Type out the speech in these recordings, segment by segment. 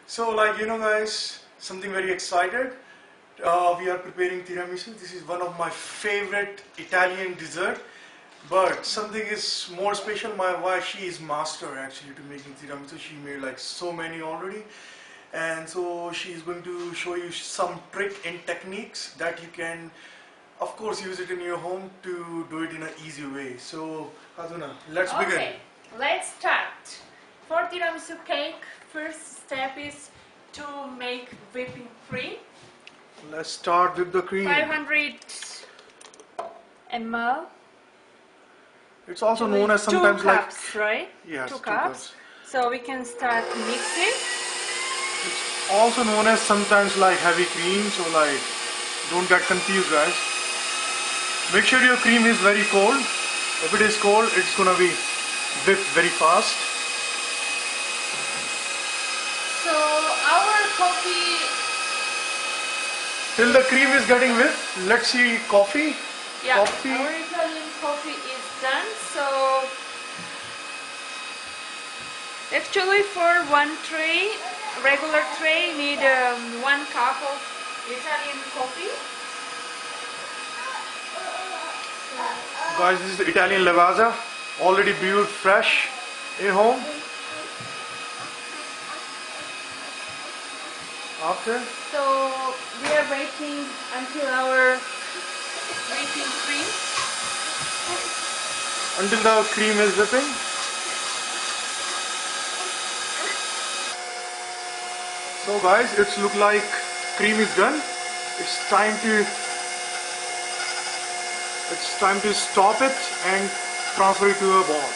So guys, something very excited. We are preparing tiramisu. This is one of my favorite Italian dessert. But something is more special. My wife, she is master actually to making tiramisu. She made like so many already. And so she is going to show you some trick and techniques that you can, of course, use it in your home to do it in an easy way. So, Hazuna, let's begin. Okay, let's start. For tiramisu cake, first step is to make whipping cream. Let's start with the cream. 500 ml. It's also known as sometimes 2 cups, right? Yes, 2 2 cups. So we can start mixing. It's also known as sometimes like heavy cream, so like don't get confused, guys. Make sure your cream is very cold. If it is cold, it's gonna be whipped very fast. So our coffee. Till the cream is getting whipped, let's see coffee. Yeah, Coffee. our Italian coffee is done. So actually, for one tray, regular tray, need 1 cup of Italian coffee. Guys, this is the Italian lavazza, already brewed fresh in home. After? So we are waiting until our whipping cream. Until the cream is whipping. So guys, it's look like cream is done. It's time to stop it and transfer it to a ball.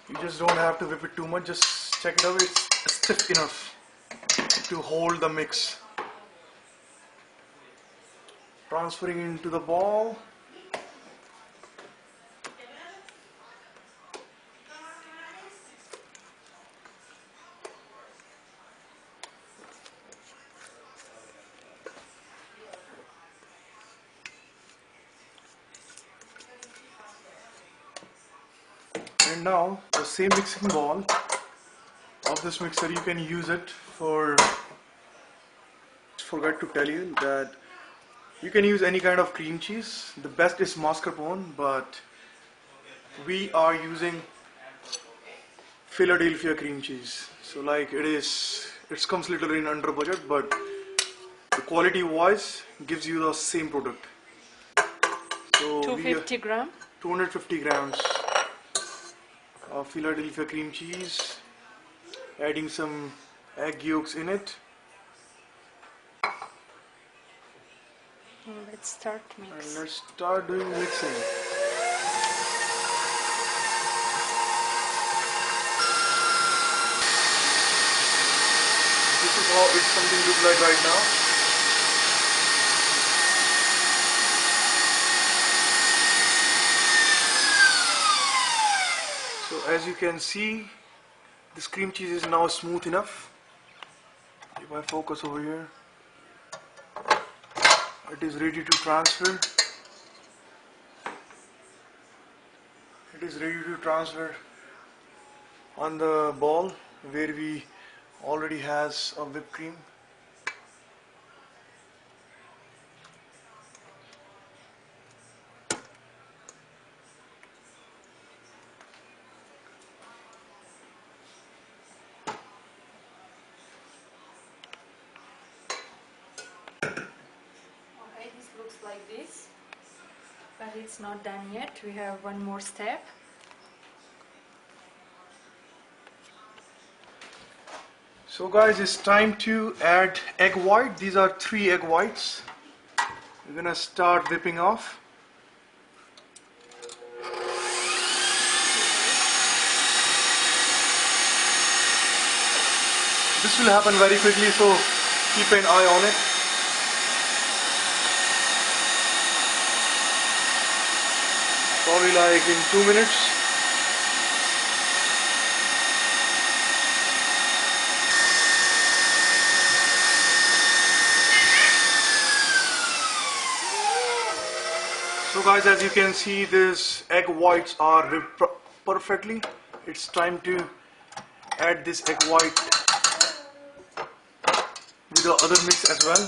You just don't have to whip it too much, just check it out, it's stiff enough to hold the mix. Transferring into the ball. And now the same mixing ball of this mixer, you can use it for, forgot to tell you that you can use any kind of cream cheese. The best is mascarpone, but we are using Philadelphia cream cheese. So like it comes little in under budget, but the quality wise gives you the same product. So 250 gram. 250 grams of Philadelphia cream cheese, adding some egg yolks in it. Let's start And mix. let's start doing mixing. This is how it's something look like right now. So as you can see, this cream cheese is now smooth enough. If I focus over here, it is ready to transfer. It is ready to transfer on the ball where we already has a whipped cream. Okay, this looks like this, but it's not done yet. We have one more step. So guys, it's time to add egg white. These are 3 egg whites. We're gonna start whipping off. This will happen very quickly, so keep an eye on it. Probably like in 2 minutes. So guys, as you can see, these egg whites are perfectly. It's time to add this egg white with the other mix as well.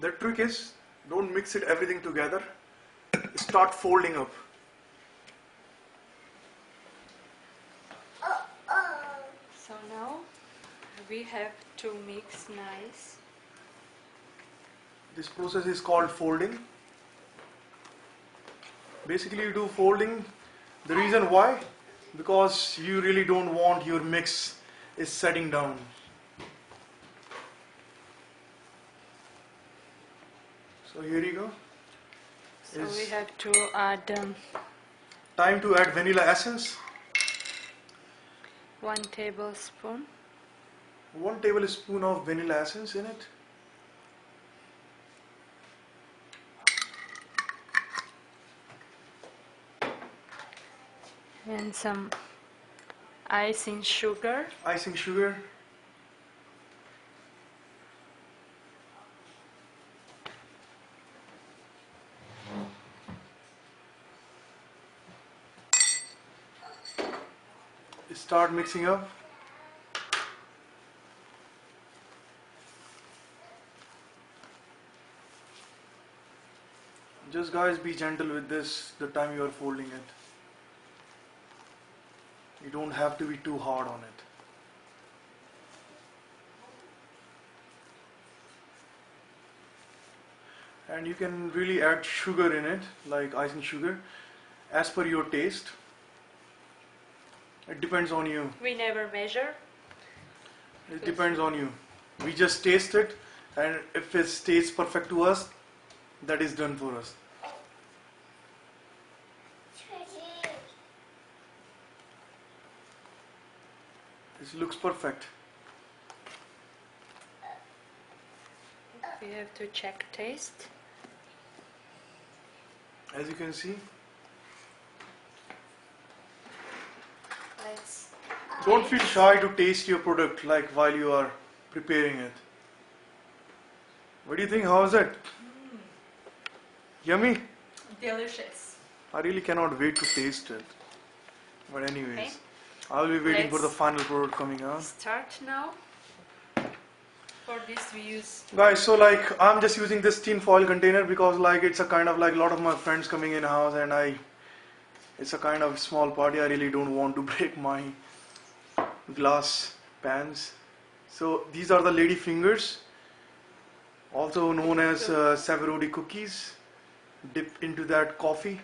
The trick is, don't mix it everything together. Start folding up. So now we have to mix nice. This process is called folding. Basically you do folding. The reason why? Because you really don't want your mix is setting down. So here you go. So we have to add Time to add vanilla essence. 1 tablespoon. 1 tablespoon of vanilla essence in it. And some icing sugar. Icing sugar. Start mixing up. Just guys, be gentle with this the time you are folding it. You don't have to be too hard on it. And you can really add sugar in it, like icing sugar, as per your taste. It depends on you. We never measure. It depends on you. We just taste it, and if it tastes perfect to us, that is done for us. This looks perfect. We have to check taste. As you can see, Let's don't feel shy to taste your product like while you are preparing it. What do you think? How is it? Yummy? delicious. I really cannot wait to taste it. But anyways, Okay. I'll be waiting for the Let's final product coming out. Start now. For this we use Guys, so like I'm just using this tin foil container because like it's a kind of like a lot of my friends coming in house, and it's a kind of small party. I really don't want to break my glass pans. So these are the lady fingers, also known as savoiardi cookies. Dip into that coffee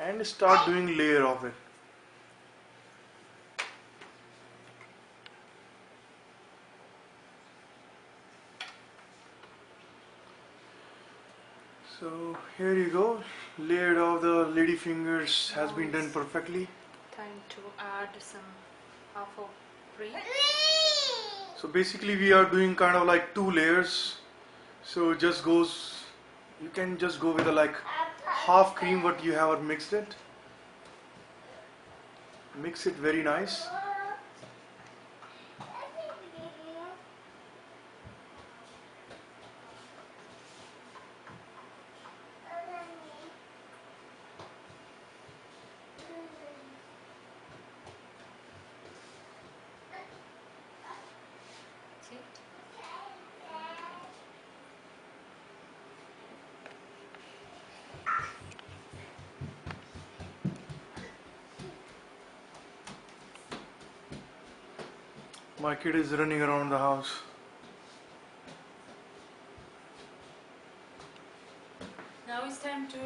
and start doing layer of it. So here you go, layered of the lady fingers has been done perfectly. time to add some half of cream. So basically we are doing kind of like 2 layers. So it just goes, you can just go with a like half cream what you have mixed it. Mix it very nice. See? My kid is running around the house. Now it's time to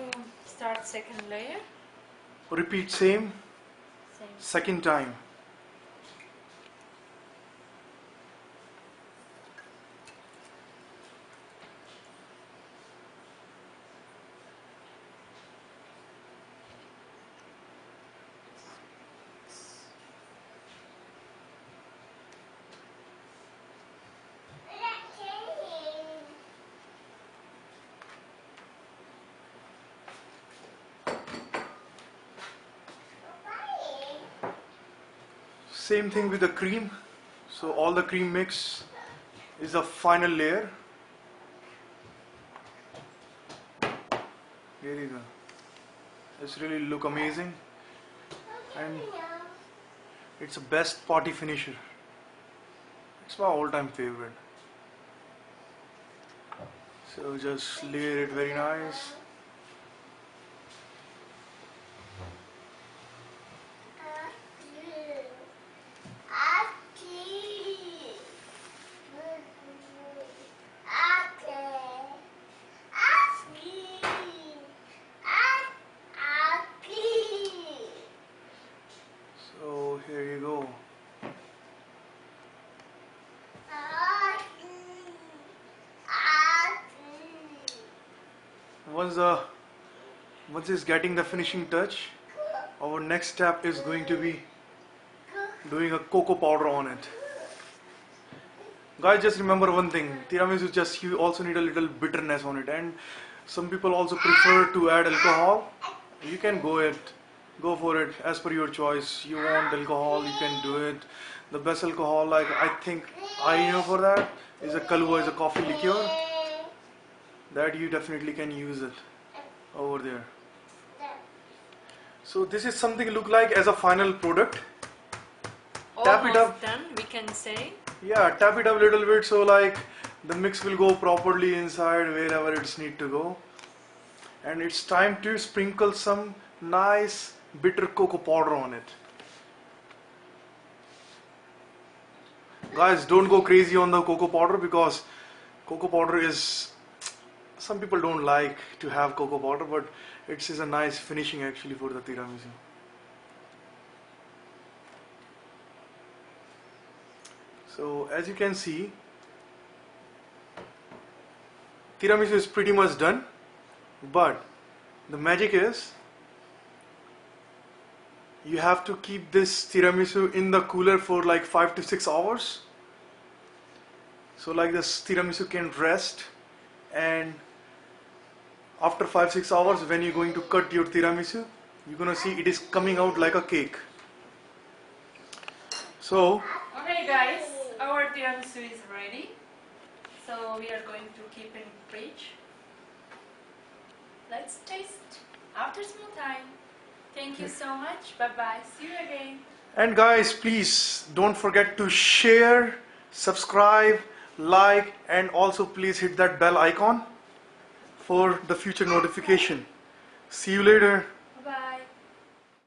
start second layer. Repeat same, Same. second time. Same thing with the cream. So all the cream mix is the final layer. Here you go. This really look amazing, and it's the best party finisher. It's my all-time favorite. So just layer it very nice. So here you go. Once it's getting the finishing touch, our next step is going to be doing a cocoa powder on it. Guys, just remember one thing: tiramisu, just you also need a little bitterness on it, and some people also prefer to add alcohol. You can go for it as per your choice. You want alcohol, you can do it. The best alcohol, like I think I know for that, is a kalwa, is a coffee liqueur. That you definitely can use it over there. So this is something look like as a final product. Tap it up. Almost done, we can say. Yeah, tap it up a little bit so like the mix will go properly inside wherever it's need to go. And it's time to sprinkle some nice bitter cocoa powder on it. Guys, don't go crazy on the cocoa powder, because cocoa powder is, some people don't like to have cocoa powder, but it is a nice finishing actually for the tiramisu. So as you can see, tiramisu is pretty much done, but the magic is you have to keep this tiramisu in the cooler for like 5 to 6 hours. So like this tiramisu can rest, and after 5-6 hours when you're going to cut your tiramisu, you're gonna see it is coming out like a cake. So Okay guys, our tiramisu is ready. So we are going to keep in fridge. Let's taste after small time. Thank you so much. Bye bye. See you again. and guys, please don't forget to share, subscribe, like, and also please hit that bell icon for the future notification. See you later.